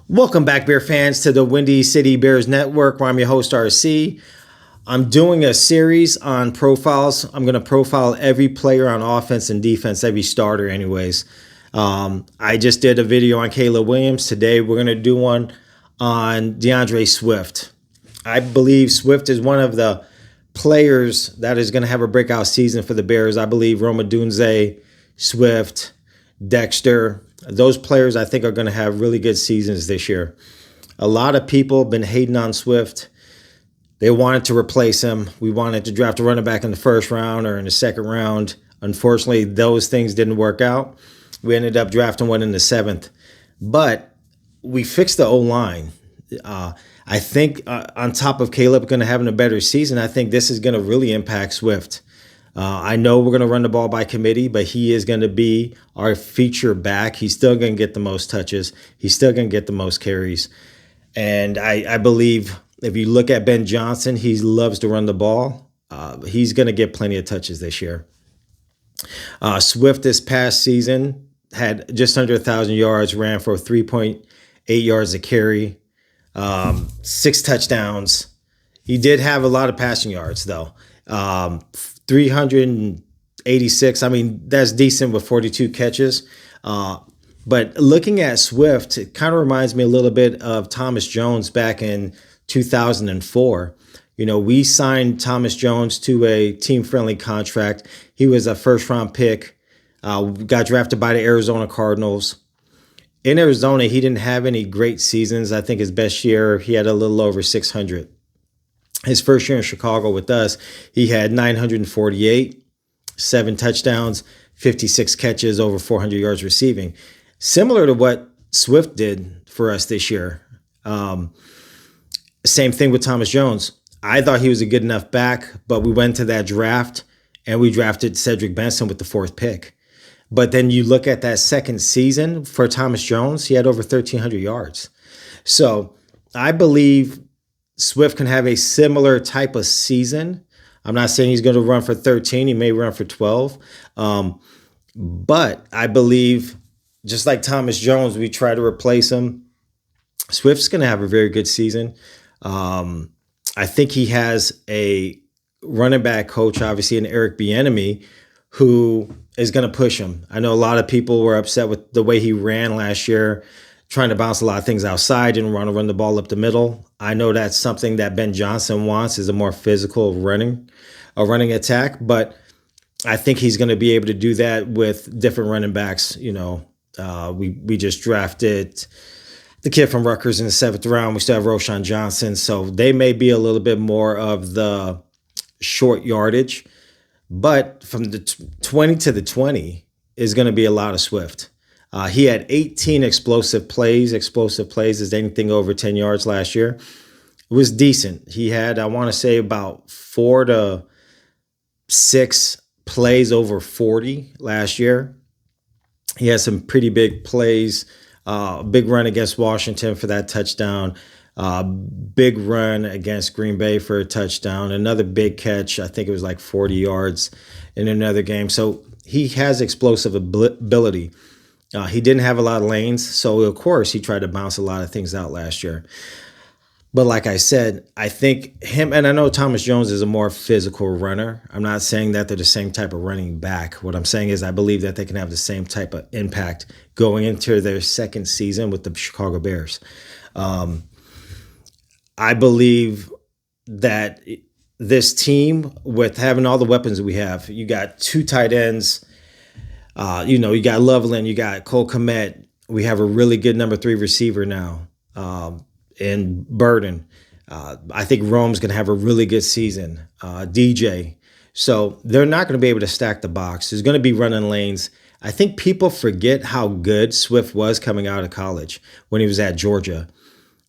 Welcome back, Bear fans, to the Windy City Bears Network, where I'm your host, RC. I'm doing a series on profiles. I'm going to profile every player on offense and defense, every starter, anyways. I just did a video on Caleb Williams. Today, we're going to do one on DeAndre Swift. I believe Swift is one of the players that is going to have a breakout season for the Bears. I believe Rome Odunze, Swift, Dexter, those players I think are going to have really good seasons this year. A lot of people have been hating on Swift. They wanted to replace him. We wanted to draft a running back in the first round or in the second round. Unfortunately, those things didn't work out. We ended up drafting one in the seventh. But we fixed the O-line. I think on top of Caleb going to having a better season, I think this is going to really impact Swift. I know we're going to run the ball by committee, but he is going to be our feature back. He's still going to get the most touches. He's still going to get the most carries. And I believe if you look at Ben Johnson, he loves to run the ball. He's going to get plenty of touches this year. Swift this past season had just under 1,000 yards, ran for 3.8 yards a carry, 6 touchdowns. He did have a lot of passing yards, though. 386. I mean, that's decent with 42 catches. But looking at Swift, it kind of reminds me a little bit of Thomas Jones back in 2004. You know, we signed Thomas Jones to a team-friendly contract. He was a first-round pick, got drafted by the Arizona Cardinals. In Arizona, he didn't have any great seasons. I think his best year, he had a little over 600. His first year in Chicago with us, he had 948, 7 touchdowns, 56 catches, over 400 yards receiving. Similar to what Swift did for us this year. Same thing with Thomas Jones. I thought he was a good enough back, but we went to that draft and we drafted Cedric Benson with the 4th pick. But then you look at that second season for Thomas Jones, he had over 1,300 yards. So I believe Swift can have a similar type of season. I'm not saying he's going to run for 13. He may run for 12. But I believe, just like Thomas Jones, we try to replace him. Swift's going to have a very good season. I think he has a running back coach, obviously, in Eric Bieniemy, who is going to push him. I know a lot of people were upset with the way he ran last year, trying to bounce a lot of things outside, didn't want to run the ball up the middle. I know that's something that Ben Johnson wants, is a more physical running attack. But I think he's going to be able to do that with different running backs. You know, we just drafted the kid from Rutgers in the 7th round. We still have Roschon Johnson. So they may be a little bit more of the short yardage. But from the 20 to the 20 is going to be a lot of Swift. He had 18 explosive plays. Explosive plays is anything over 10 yards last year. It was decent. He had, I want to say, about 4 to 6 plays over 40 last year. He had some pretty big plays. Big run against Washington for that touchdown. Big run against Green Bay for a touchdown. Another big catch. I think it was like 40 yards in another game. So he has explosive ability. He didn't have a lot of lanes, so of course he tried to bounce a lot of things out last year. But like I said, I think him, and I know Thomas Jones is a more physical runner. I'm not saying that they're the same type of running back. What I'm saying is I believe that they can have the same type of impact going into their second season with the Chicago Bears. I believe that this team, with having all the weapons that we have, you got 2 tight ends. You got Loveland, you got Cole Kmet. We have a really good number 3 receiver now, in Burden. I think Rome's going to have a really good season. DJ. So they're not going to be able to stack the box. There's going to be running lanes. I think people forget how good Swift was coming out of college when he was at Georgia.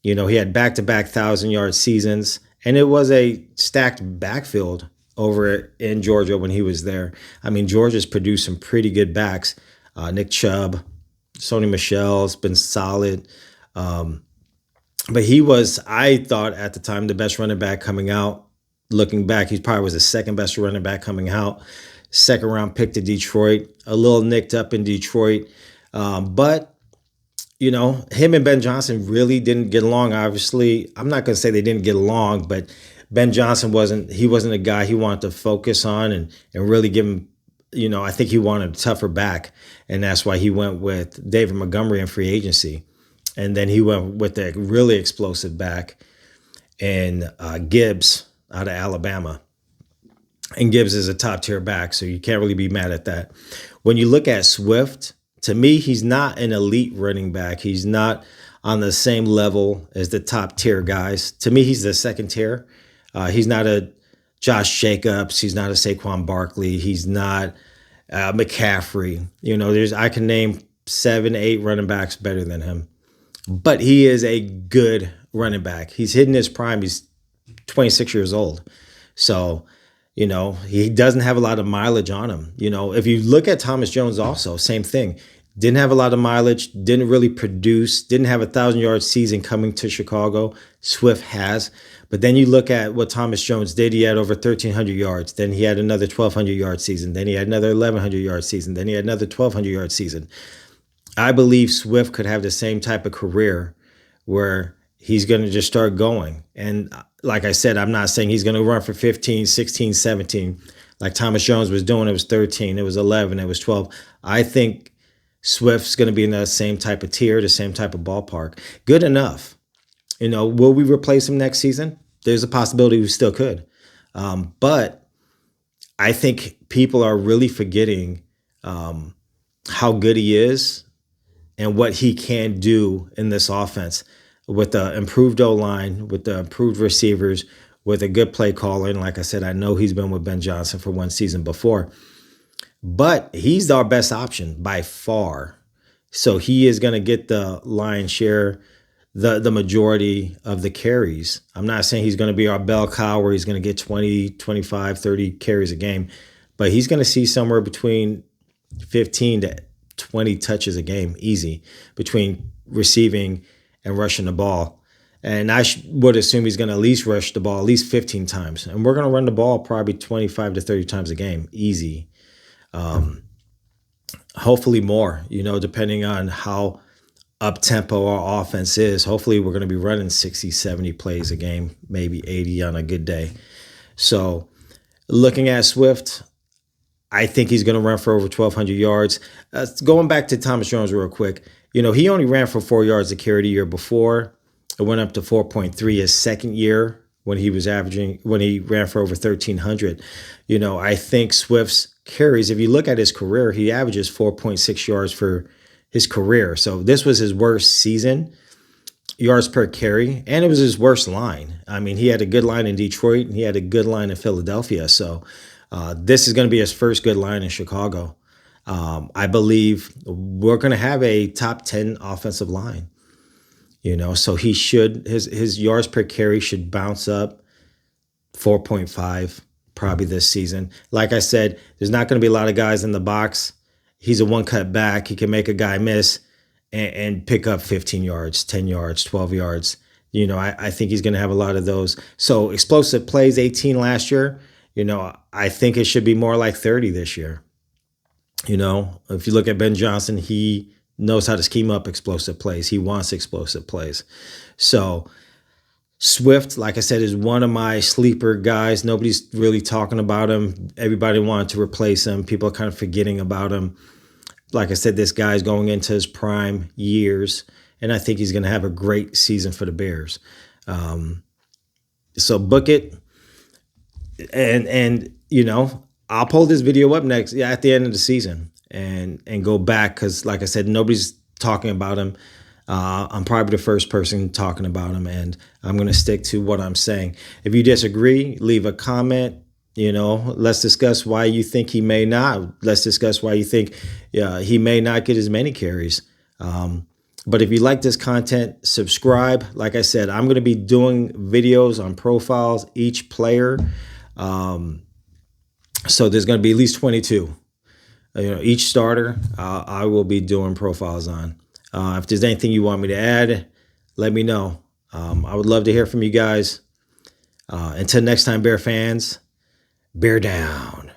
You know, he had back-to-back 1,000-yard seasons, and it was a stacked backfield over in Georgia when he was there. I mean, Georgia's produced some pretty good backs. Nick Chubb, Sony Michel's been solid. But he was, I thought at the time, the best running back coming out. Looking back, he probably was the second best running back coming out. 2nd round pick to Detroit, a little nicked up in Detroit. But him and Ben Johnson really didn't get along. Obviously, I'm not going to say they didn't get along, but Ben Johnson wasn't a guy he wanted to focus on and really give him, I think he wanted a tougher back. And that's why he went with David Montgomery in free agency. And then he went with a really explosive back and Gibbs out of Alabama. And Gibbs is a top tier back, so you can't really be mad at that. When you look at Swift, to me, he's not an elite running back. He's not on the same level as the top tier guys. To me, he's the second tier. He's not a Josh Jacobs. He's not a Saquon Barkley. He's not McCaffrey. I can name 7, 8 running backs better than him. But he is a good running back. He's hitting his prime. He's 26 years old. So, he doesn't have a lot of mileage on him. If you look at Thomas Jones also, same thing. Didn't have a lot of mileage, didn't really produce, didn't have a 1,000-yard season coming to Chicago. Swift has. But then you look at what Thomas Jones did. He had over 1,300 yards. Then he had another 1,200-yard season. Then he had another 1,100-yard season. Then he had another 1,200-yard season. I believe Swift could have the same type of career where he's going to just start going. And like I said, I'm not saying he's going to run for 15, 16, 17 like Thomas Jones was doing. It was 13, it was 11, it was 12. I think Swift's going to be in the same type of tier, the same type of ballpark. Good enough. Will we replace him next season? There's a possibility we still could. But I think people are really forgetting how good he is and what he can do in this offense with the improved O-line, with the improved receivers, with a good play caller. And like I said, I know he's been with Ben Johnson for one season before. But he's our best option by far. So he is going to get the lion's share, the majority of the carries. I'm not saying he's going to be our bell cow where he's going to get 20, 25, 30 carries a game. But he's going to see somewhere between 15 to 20 touches a game, easy, between receiving and rushing the ball. And I would assume he's going to at least rush the ball at least 15 times. And we're going to run the ball probably 25 to 30 times a game, easy. Hopefully more, depending on how up-tempo our offense is. Hopefully we're going to be running 60, 70 plays a game, maybe 80 on a good day. So looking at Swift, I think he's going to run for over 1,200 yards. Going back to Thomas Jones real quick, he only ran for 4 yards a carry the year before. It went up to 4.3 his second year when he ran for over 1,300. I think Swift's carries, if you look at his career, he averages 4.6 yards for his career. So this was his worst season, yards per carry, and it was his worst line. I mean, he had a good line in Detroit, and he had a good line in Philadelphia. So this is going to be his first good line in Chicago. I believe we're going to have a top 10 offensive line. So he should, his yards per carry should bounce up 4.5 probably this season. Like I said, there's not going to be a lot of guys in the box. He's a one-cut back. He can make a guy miss and pick up 15 yards, 10 yards, 12 yards. I think he's going to have a lot of those. So explosive plays, 18 last year. I think it should be more like 30 this year. If you look at Ben Johnson, he knows how to scheme up explosive plays. He wants explosive plays. So Swift, like I said, is one of my sleeper guys. Nobody's really talking about him. Everybody wanted to replace him. People are kind of forgetting about him. Like I said, this guy's going into his prime years, and I think he's going to have a great season for the Bears. So book it. And I'll pull this video up next at the end of the season and go back because, like I said, nobody's talking about him. I'm probably the first person talking about him, and I'm going to stick to what I'm saying. If you disagree, leave a comment. Let's discuss why you think he may not. Let's discuss why you think he may not get as many carries. But if you like this content, subscribe. Like I said, I'm going to be doing videos on profiles, each player. So there's going to be at least 22. Each starter, I will be doing profiles on. If there's anything you want me to add, let me know. I would love to hear from you guys. Until next time, Bear fans, bear down.